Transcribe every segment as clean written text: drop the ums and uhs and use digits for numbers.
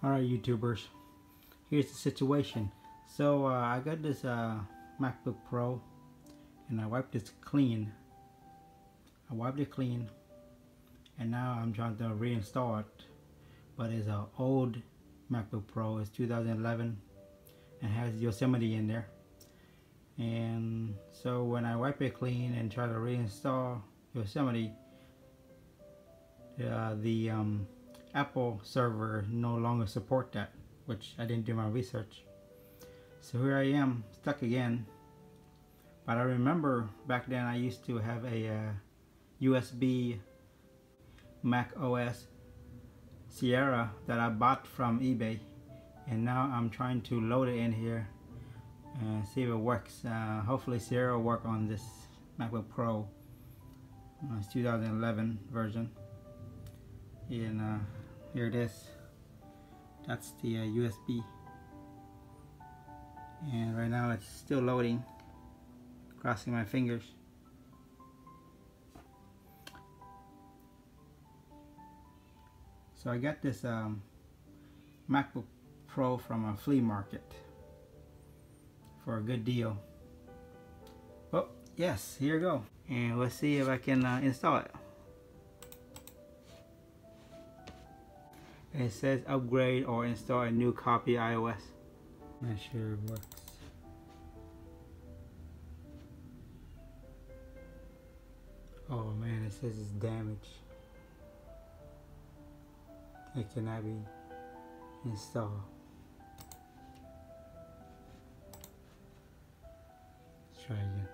Alright, YouTubers, here's the situation. So I got this MacBook Pro and I wiped it clean. And now I'm trying to reinstall it, but it's an old MacBook Pro. It's 2011 and has Yosemite in there. And so when I wipe it clean and try to reinstall Yosemite, the Apple server no longer support that, which I didn't do my research. So here I am, stuck again. But I remember back then I used to have a USB macOS Sierra that I bought from eBay, and now I'm trying to load it in here and see if it works. Hopefully Sierra will work on this MacBook Pro. It's 2011 version, and here it is. That's the USB, and right now it's still loading. Crossing my fingers. So I got this MacBook Pro from a flea market for a good deal. Oh yes, here we go, and let's see if I can install it. It says upgrade or install a new copy iOS. Not sure it works. Oh man, it says it's damaged. It cannot be installed. Let's try again.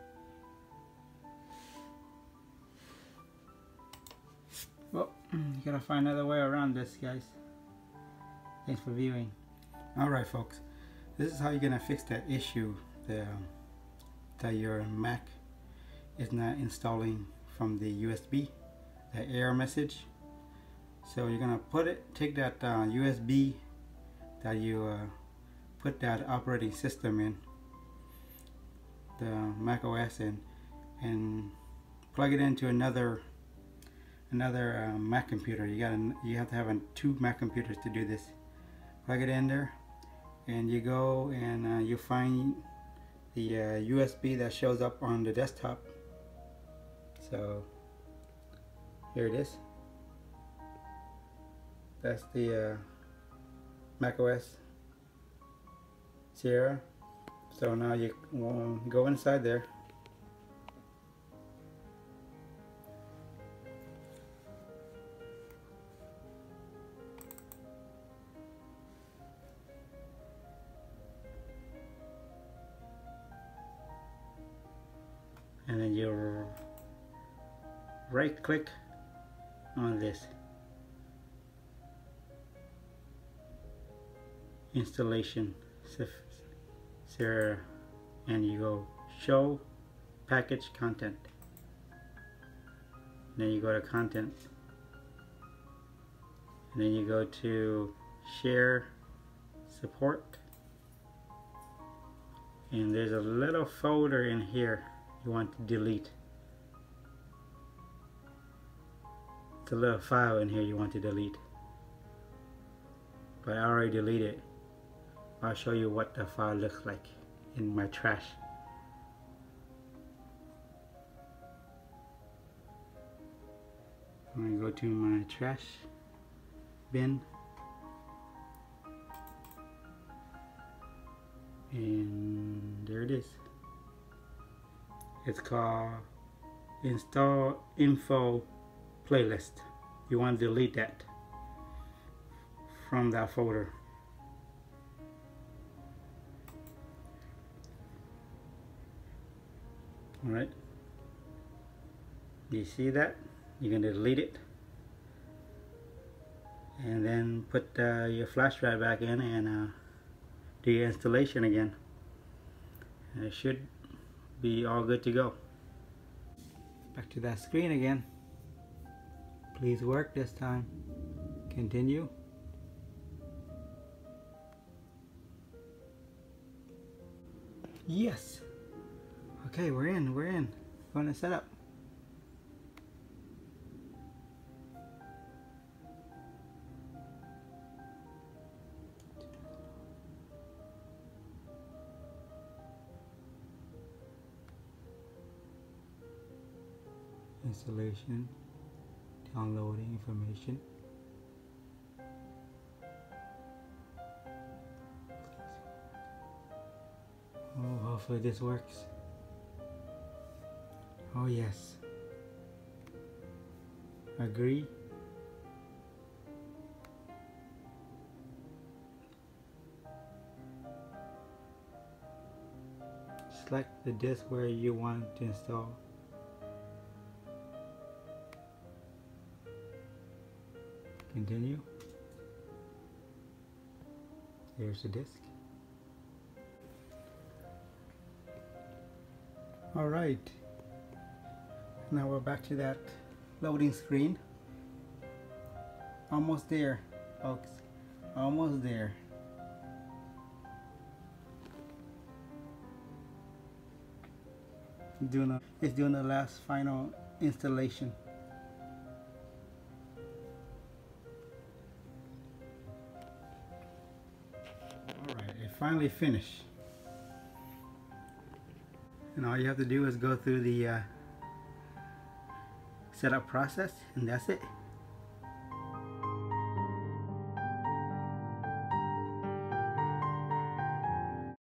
Well, you gotta find another way around this, guys. Thanks for viewing. Alright folks, this is how you're gonna fix that issue that your Mac is not installing from the USB, that error message. So you're gonna take that USB that you put that operating system in, the macOS, and plug it into another Mac computer. You have to have two Mac computers to do this. Plug it in there, and you go and you find the USB that shows up on the desktop. So here it is. That's the macOS Sierra. So now you go inside there. And then you right click on this installation Sierra, and you go show package content. Then you go to content, and then you go to share support, and there's a little folder in here you want to delete. It's a little file in here you want to delete, but I already deleted it. I'll show you what the file looks like in my trash. I'm going to go to my trash bin, and there it is. It's called install info playlist. You want to delete that from that folder. Alright, you see that? You're going to delete it, and then put your flash drive back in and do your installation again. And it should be all good to go. Back to that screen again. Please work this time. Continue. Yes. Okay, we're in. Going to set up. installation, downloading information. Oh, hopefully this works. Oh yes. Agree. Select the disk where you want to install. Continue. Here's the disk. Alright, now we're back to that loading screen. Almost there, folks. Almost there. It's doing the last final installation. Alright, it finally finished. And all you have to do is go through the setup process, and that's it.